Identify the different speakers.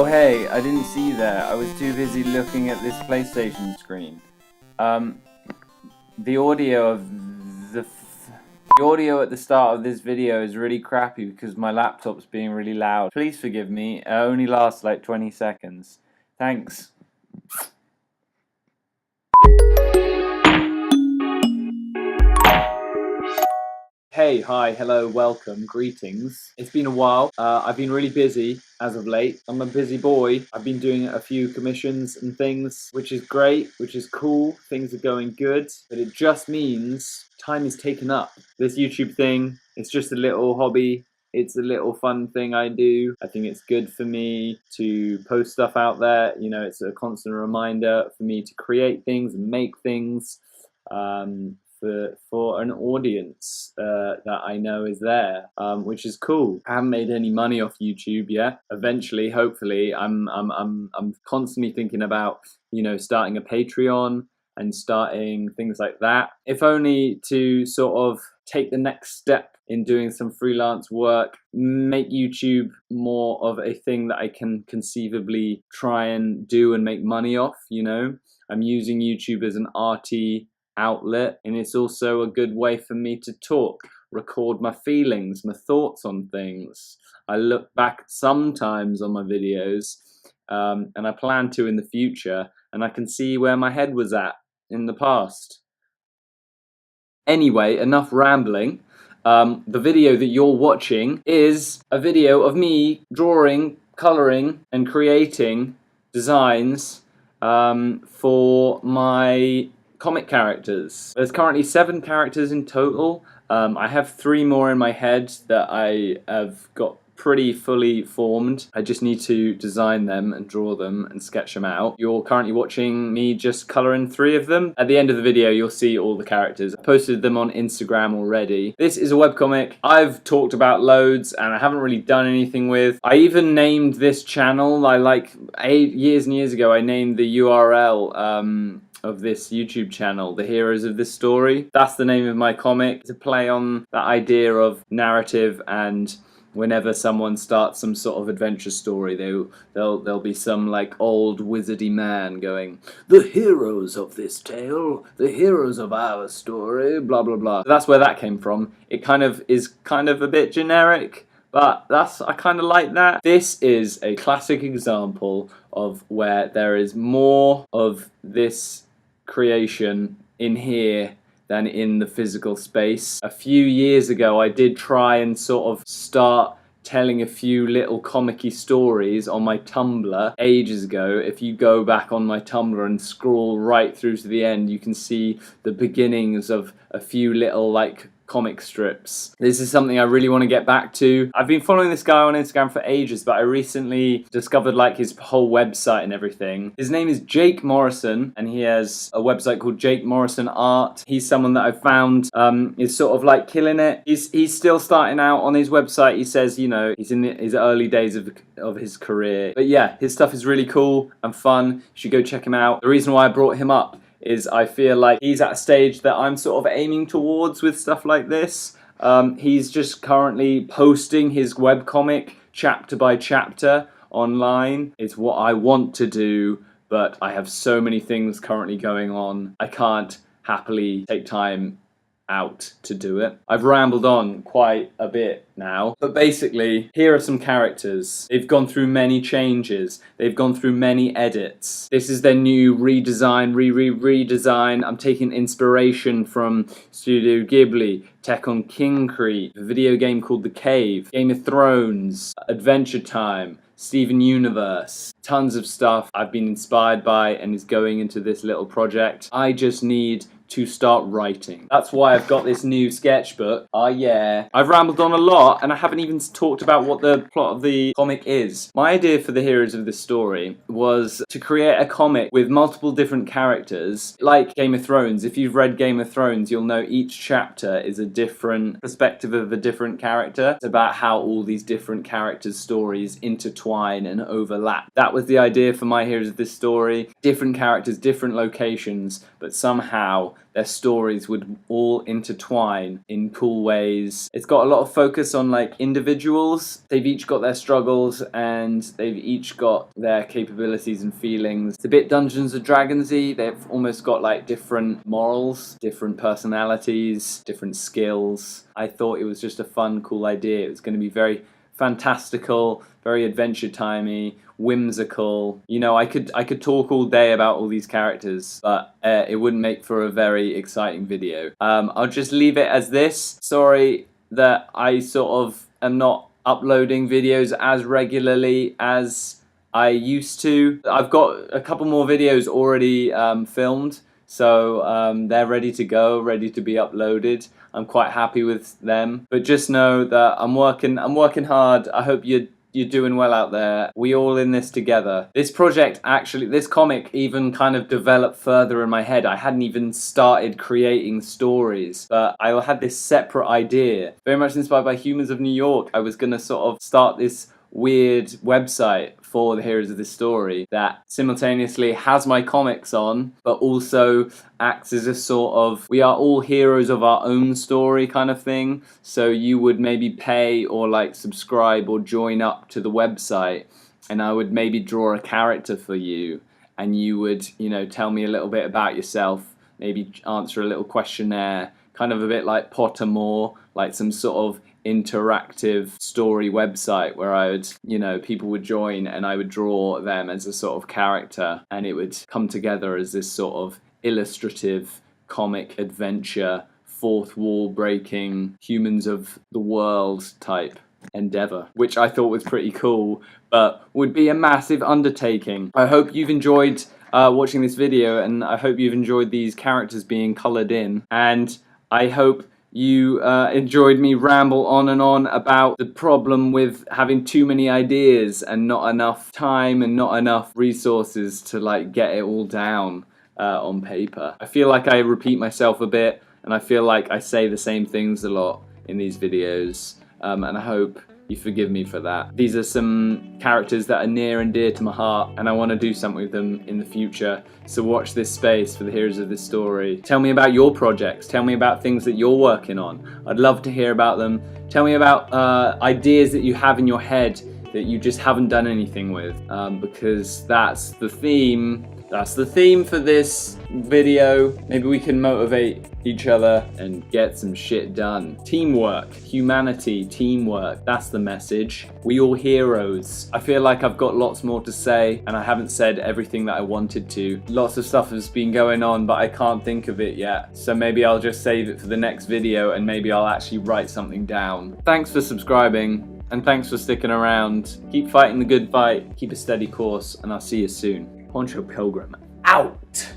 Speaker 1: Oh hey, I didn't see you there. I was too busy looking at this PlayStation screen. The audio at the start of this video is really crappy because my laptop's being really loud. Please forgive me. It only lasts like 20 seconds. Thanks. Hey, hi, hello, welcome, greetings. It's been a while. I've been really busy as of late. I'm a busy boy. I've been doing a few commissions and things, which is great, which is cool. Things are going good, but it just means time is taken up. This YouTube thing, it's just a little hobby. It's a little fun thing I do. I think it's good for me to post stuff out there. You know, it's a constant reminder for me to create things and make things. For an audience that I know is there, which is cool. I haven't made any money off YouTube yet. Eventually, hopefully, I'm constantly thinking about, you know, starting a Patreon and starting things like that. If only to sort of take the next step in doing some freelance work, make YouTube more of a thing that I can conceivably try and do and make money off, you know. I'm using YouTube as an arty outlet, and it's also a good way for me to talk, record my feelings, my thoughts on things. I look back sometimes on my videos, and I plan to in the future, and I can see where my head was at in the past. Anyway, enough rambling. The video that you're watching is a video of me drawing, colouring, and creating designs for my comic characters. There's currently 7 characters in total. I have 3 more in my head that I have got pretty fully formed. I just need to design them and draw them and sketch them out. You're currently watching me just colouring 3 of them. At the end of the video, you'll see all the characters. I posted them on Instagram already. This is a webcomic I've talked about loads and I haven't really done anything with. I even named this channel, years and years ago, I named the URL of this YouTube channel, The Heroes of This Story. That's the name of my comic. It's a play on that idea of narrative, and whenever someone starts some sort of adventure story, there'll be some like old wizardy man going, "The heroes of this tale, the heroes of our story, blah blah blah." That's where that came from. It is kind of a bit generic, but I kind of like that. This is a classic example of where there is more of this creation in here than in the physical space. A few years ago, I did try and sort of start telling a few little comic-y stories on my Tumblr ages ago. If you go back on my Tumblr and scroll right through to the end, you can see the beginnings of a few little like comic strips. This is something I really want to get back to. I've been following this guy on Instagram for ages, but I recently discovered like his whole website and everything. His name is Jake Morrison, and he has a website called Jake Morrison Art. He's someone that I've found is sort of like killing it. He's still starting out on his website. He says, you know, he's in his early days of his career. But yeah, his stuff is really cool and fun. You should go check him out. The reason why I brought him up is I feel like he's at a stage that I'm sort of aiming towards with stuff like this. He's just currently posting his webcomic chapter by chapter online. It's what I want to do, but I have so many things currently going on. I can't happily take time out to do it. I've rambled on quite a bit now, but basically here are some characters. They've gone through many changes, they've gone through many edits. This is their new redesign. I'm taking inspiration from Studio Ghibli, Tekken Kinkreet, a video game called The Cave, Game of Thrones, Adventure Time, Steven Universe, tons of stuff I've been inspired by and is going into this little project. I just need to start writing. That's why I've got this new sketchbook. Oh yeah. I've rambled on a lot and I haven't even talked about what the plot of the comic is. My idea for the heroes of this story was to create a comic with multiple different characters, like Game of Thrones. If you've read Game of Thrones, you'll know each chapter is a different perspective of a different character. It's about how all these different characters' stories intertwine and overlap. That was the idea for my heroes of this story. Different characters, different locations, but somehow their stories would all intertwine in cool ways. It's got a lot of focus on like individuals. They've each got their struggles and they've each got their capabilities and feelings. It's a bit Dungeons and Dragons-y. They've almost got like different morals, different personalities, different skills. I thought it was just a fun, cool idea. It was going to be very fantastical, very Adventure Timey, whimsical. You know, I could talk all day about all these characters, but it wouldn't make for a very exciting video. I'll just leave it as this. Sorry that I sort of am not uploading videos as regularly as I used to. I've got a couple more videos already filmed, so they're ready to go, ready to be uploaded. I'm quite happy with them, but just know that I'm working hard. I hope you're doing well out there. We all in this together. This project actually, this comic even kind of developed further in my head. I hadn't even started creating stories, but I had this separate idea, very much inspired by Humans of New York. I was gonna sort of start this weird website for the heroes of this story that simultaneously has my comics on, but also acts as a sort of, we are all heroes of our own story kind of thing. So you would maybe pay or like subscribe or join up to the website, and I would maybe draw a character for you, and you would, you know, tell me a little bit about yourself, maybe answer a little questionnaire, kind of a bit like Pottermore, like some sort of interactive story website where I would, you know, people would join and I would draw them as a sort of character, and it would come together as this sort of illustrative comic adventure, fourth wall breaking, humans of the world type endeavor, which I thought was pretty cool, but would be a massive undertaking. I hope you've enjoyed watching this video, and I hope you've enjoyed these characters being colored in, and I hope you enjoyed me ramble on and on about the problem with having too many ideas and not enough time and not enough resources to like get it all down on paper. I feel like I repeat myself a bit, and I feel like I say the same things a lot in these videos, and I hope you forgive me for that. These are some characters that are near and dear to my heart, and I want to do something with them in the future. So watch this space for the heroes of this story. Tell me about your projects. Tell me about things that you're working on. I'd love to hear about them. Tell me about ideas that you have in your head that you just haven't done anything with, because that's the theme. That's the theme for this video. Maybe we can motivate each other and get some shit done. Teamwork, humanity, teamwork. That's the message. We all heroes. I feel like I've got lots more to say, and I haven't said everything that I wanted to. Lots of stuff has been going on, but I can't think of it yet. So maybe I'll just save it for the next video, and maybe I'll actually write something down. Thanks for subscribing, and thanks for sticking around. Keep fighting the good fight, keep a steady course, and I'll see you soon. Poncho Pilgrim out.